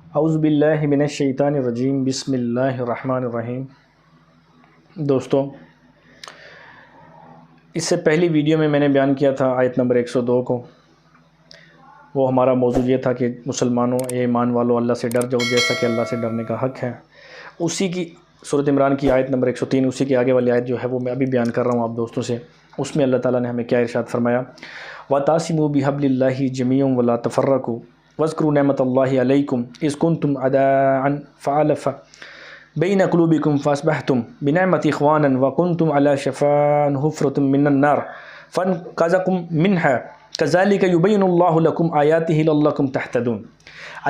اعوذ باللہ من الشیطان الرجیم، بسم اللہ الرحمن الرحیم۔ دوستو، اس سے پہلی ویڈیو میں نے بیان کیا تھا آیت نمبر 102 کو۔ وہ ہمارا موضوع یہ تھا کہ مسلمانوں، اے ایمان والو، اللہ سے ڈر جاؤ جیسا کہ اللہ سے ڈرنے کا حق ہے۔ اسی کی سورۃ عمران کی آیت نمبر 103، اسی کے آگے والی آیت جو ہے وہ میں ابھی بیان کر رہا ہوں آپ دوستوں سے۔ اس میں اللہ تعالیٰ نے ہمیں کیا ارشاد فرمایا؟ وَتَعْتَصِمُوا بِحَبْلِ اللَّهِ جَمِيعًا وَلَا تَفَرَّقُوا وَاذْكُرُوا نِعْمَةَ اللَّهِ عَلَيْكُمْ إِذْ كُنْتُمْ أَعْدَاءً فَأَلَفَ بَيْنَ قُلُوبِكُمْ فَأَصْبَحْتُمْ بِنِعْمَتِهِ إِخْوَانًا وَكُنْتُمْ عَلَى شَفَا حُفْرَةٍ مِّنَ النَّارِ فَأَنقَذَكُم مِّنْهَا كَذَلِكَ يُبَيِّنُ اللَّهُ لَكُمْ آيَاتِهِ لَعَلَّكُمْ تَهْتَدُونَ۔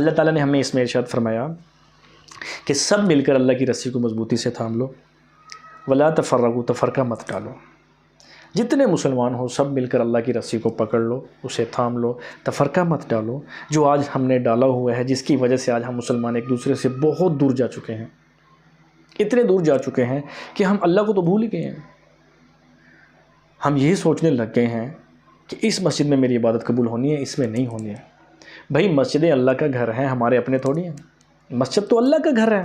اللہ تعالیٰ نے ہمیں اس میں ارشاد فرمایا کہ سب مل کر اللہ کی رسی کو مضبوطی سے تھام لو، ولا تفرقوا، تفرقہ مت ڈالو۔ جتنے مسلمان ہو سب مل کر اللہ کی رسی کو پکڑ لو، اسے تھام لو، تفرقہ مت ڈالو۔ جو آج ہم نے ڈالا ہوا ہے، جس کی وجہ سے آج ہم مسلمان ایک دوسرے سے بہت دور جا چکے ہیں، اتنے دور جا چکے ہیں کہ ہم اللہ کو تو بھول ہی گئے ہیں۔ ہم یہی سوچنے لگ گئے ہیں کہ اس مسجد میں میری عبادت قبول ہونی ہے، اس میں نہیں ہونی ہے۔ بھائی مسجدیں اللہ کا گھر ہیں، ہمارے اپنے تھوڑی ہیں۔ مسجد تو اللہ کا گھر ہے،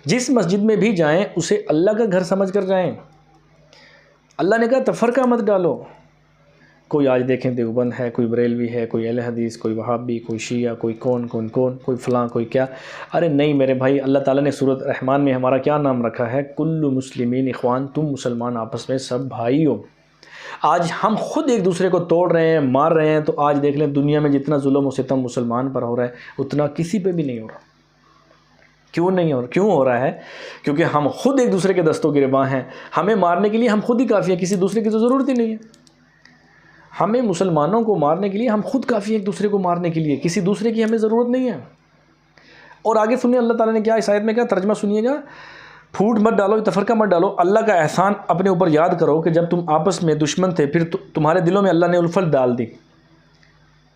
جس مسجد میں بھی جائیں اسے اللہ کا گھر سمجھ کر جائیں۔ اللہ نے کہا تفرقہ مت ڈالو۔ کوئی آج دیکھیں دیوبند ہے، کوئی بریلوی ہے، کوئی اہل حدیث، کوئی وہابی، کوئی شیعہ، کوئی کون کوئی فلاں، کوئی کیا۔ ارے نہیں میرے بھائی، اللہ تعالیٰ نے سورۃ رحمان میں ہمارا کیا نام رکھا ہے؟ کل مسلمین اخوان، تم مسلمان آپس میں سب بھائی ہو۔ آج ہم خود ایک دوسرے کو توڑ رہے ہیں، مار رہے ہیں، تو آج دیکھ لیں دنیا میں جتنا ظلم و ستم مسلمان پر ہو رہا ہے اتنا کسی پہ بھی نہیں ہو رہا۔ کیوں ہو رہا ہے؟ کیونکہ ہم خود ایک دوسرے کے دستوں گرباں ہیں۔ ہمیں مارنے کے لیے ہم خود ہی کافی ہیں، کسی دوسرے کی تو ضرورت ہی نہیں ہے۔ ہمیں مسلمانوں کو مارنے کے لیے ہم خود کافی ہیں، ایک دوسرے کو مارنے کے لیے کسی دوسرے کی ہمیں ضرورت نہیں ہے۔ اور آگے سنیے اللہ تعالیٰ نے کیا اس آیت میں کیا ترجمہ سنیے گا؟ پھوٹ مت ڈالو، تفرقہ مت ڈالو۔ اللہ کا احسان اپنے اوپر یاد کرو کہ جب تم آپس میں دشمن تھے، پھر تمہارے دلوں میں اللہ نے الفت ڈال دی۔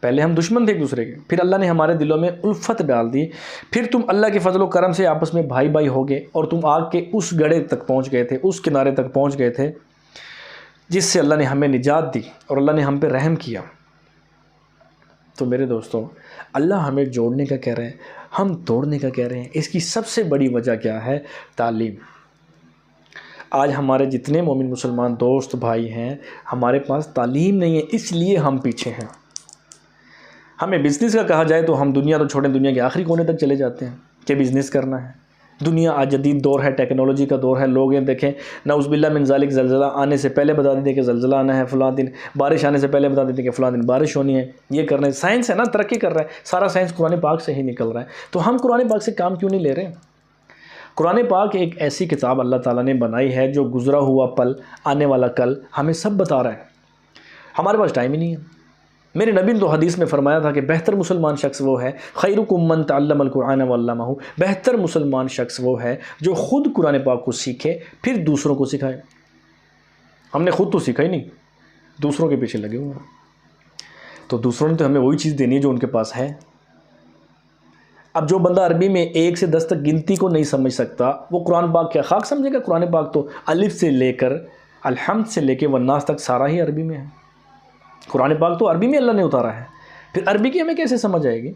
پہلے ہم دشمن تھے ایک دوسرے کے، پھر اللہ نے ہمارے دلوں میں الفت ڈال دی، پھر تم اللہ کے فضل و کرم سے آپس میں بھائی بھائی ہو گئے، اور تم آگ کے اس گڑھے تک پہنچ گئے تھے، اس کنارے تک پہنچ گئے تھے جس سے اللہ نے ہمیں نجات دی اور اللہ نے ہم پہ رحم کیا۔ تو میرے دوستو، اللہ ہمیں جوڑنے کا کہہ رہے ہیں، ہم توڑنے کا کہہ رہے ہیں۔ اس کی سب سے بڑی وجہ کیا ہے؟ تعلیم۔ آج ہمارے جتنے مومن مسلمان دوست بھائی ہیں، ہمارے پاس تعلیم نہیں ہے، اس لیے ہم پیچھے ہیں۔ ہمیں بزنس کا کہا جائے تو ہم دنیا تو چھوڑیں، دنیا کے آخری کونے تک چلے جاتے ہیں کہ بزنس کرنا ہے۔ دنیا آج جدید دور ہے، ٹیکنالوجی کا دور ہے۔ لوگ یہ دیکھیں، نعوذ باللہ من ذالک، زلزلہ آنے سے پہلے بتا دیتے ہیں کہ زلزلہ آنا ہے فلاں دن، بارش آنے سے پہلے بتا دیتے ہیں کہ فلاں دن بارش ہونی ہے۔ یہ کر رہے ہیں، سائنس ہے نا، ترقی کر رہا ہے، سارا سائنس قرآن پاک سے ہی نکل رہا ہے۔ تو ہم قرآن پاک سے کام کیوں نہیں لے رہے؟ قرآن پاک ایک ایسی کتاب اللہ تعالیٰ نے بنائی ہے جو گزرا ہوا پل، آنے والا کل ہمیں سب بتا رہا ہے۔ ہمارے پاس ٹائم ہی نہیں ہے۔ میرے نبی نے تو حدیث میں فرمایا تھا کہ بہتر مسلمان شخص وہ ہے، خیرکم من تعلم القرآن وعلمہ، بہتر مسلمان شخص وہ ہے جو خود قرآن پاک کو سیکھے پھر دوسروں کو سکھائے۔ ہم نے خود تو سیکھا ہی نہیں، دوسروں کے پیچھے لگے ہوئے ہیں۔ تو دوسروں نے تو ہمیں وہی چیز دینی ہے جو ان کے پاس ہے۔ اب جو بندہ عربی میں 1 سے 10 تک گنتی کو نہیں سمجھ سکتا، وہ قرآن پاک کیا خاک سمجھے گا؟ قرآن پاک تو الف سے لے کر الحمد سے لے کے والناس تک سارا ہی عربی میں ہے۔ قرآن پاک تو عربی میں اللہ نے اتارا ہے، پھر عربی کی ہمیں کیسے سمجھ آئے گی؟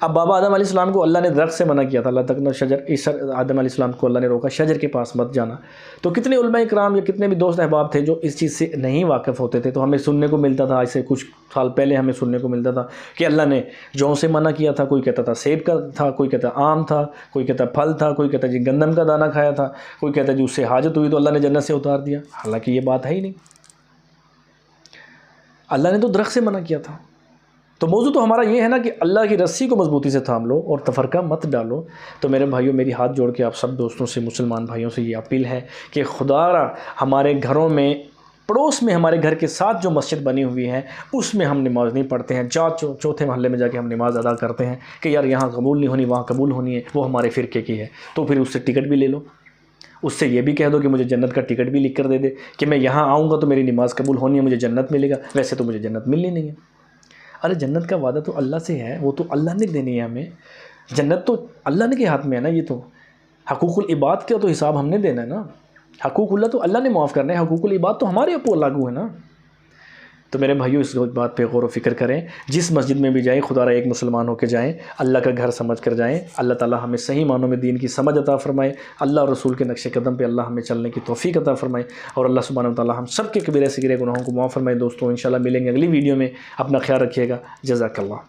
اب بابا آدم علیہ السلام کو اللہ نے درخت سے منع کیا تھا، اللہ تک نہ شجر، آدم علیہ السلام کو اللہ نے روکا شجر کے پاس مت جانا۔ تو کتنے علماء کرام یا کتنے بھی دوست احباب تھے جو اس چیز سے نہیں واقف ہوتے تھے، تو ہمیں سننے کو ملتا تھا، آج سے کچھ سال پہلے ہمیں سننے کو ملتا تھا کہ اللہ نے جوں سے منع کیا تھا، کوئی کہتا تھا سیب کا تھا، کوئی کہتا آم تھا، کوئی کہتا پھل تھا، کوئی کہتا جی گندم کا دانہ کھایا تھا، کوئی کہتا جی اس سے حاجت ہوئی تو اللہ نے جنت سے اتار دیا۔ حالانکہ یہ بات ہے ہی نہیں، اللہ نے تو درخت سے منع کیا تھا۔ تو موضوع تو ہمارا یہ ہے نا کہ اللہ کی رسی کو مضبوطی سے تھام لو اور تفرقہ مت ڈالو۔ تو میرے بھائیوں، میری ہاتھ جوڑ کے آپ سب دوستوں سے، مسلمان بھائیوں سے یہ اپیل ہے کہ خدا را ہمارے گھروں میں، پڑوس میں، ہمارے گھر کے ساتھ جو مسجد بنی ہوئی ہے اس میں ہم نماز نہیں پڑھتے ہیں، چوتھے محلے میں جا کے ہم نماز ادا کرتے ہیں کہ یار یہاں قبول نہیں ہونی، وہاں قبول ہونی ہے، وہ ہمارے فرقے کی ہے، تو پھر اس سے ٹکٹ بھی لے لو، اس سے یہ بھی کہہ دو کہ مجھے جنت کا ٹکٹ بھی لکھ کر دے دے کہ میں یہاں آؤں گا تو میری نماز قبول ہونی ہے، مجھے جنت ملے گا، ویسے تو مجھے جنت ملنی نہیں ہے۔ ارے جنت کا وعدہ تو اللہ سے ہے، وہ تو اللہ نے دینی ہے ہمیں، جنت تو اللہ نے کے ہاتھ میں ہے نا۔ یہ تو حقوق العباد کا تو حساب ہم نے دینا ہے نا، حقوق اللہ تو اللہ نے معاف کرنا ہے، حقوق العباد تو ہمارے اوپر لاگو ہے نا۔ تو میرے بھائیوں اس بات پہ غور و فکر کریں، جس مسجد میں بھی جائیں خدا را ایک مسلمان ہو کے جائیں، اللہ کا گھر سمجھ کر جائیں۔ اللہ تعالی ہمیں صحیح معنوں میں دین کی سمجھ عطا فرمائے، اللہ اور رسول کے نقش قدم پہ اللہ ہمیں چلنے کی توفیق عطا فرمائے، اور اللہ سبحانہ و تعالی ہم سب کے کبیرہ صغیرہ گناہوں کو معاف فرمائے۔ دوستوں انشاءاللہ ملیں گے اگلی ویڈیو میں، اپنا خیال رکھیے گا، جزاک اللہ۔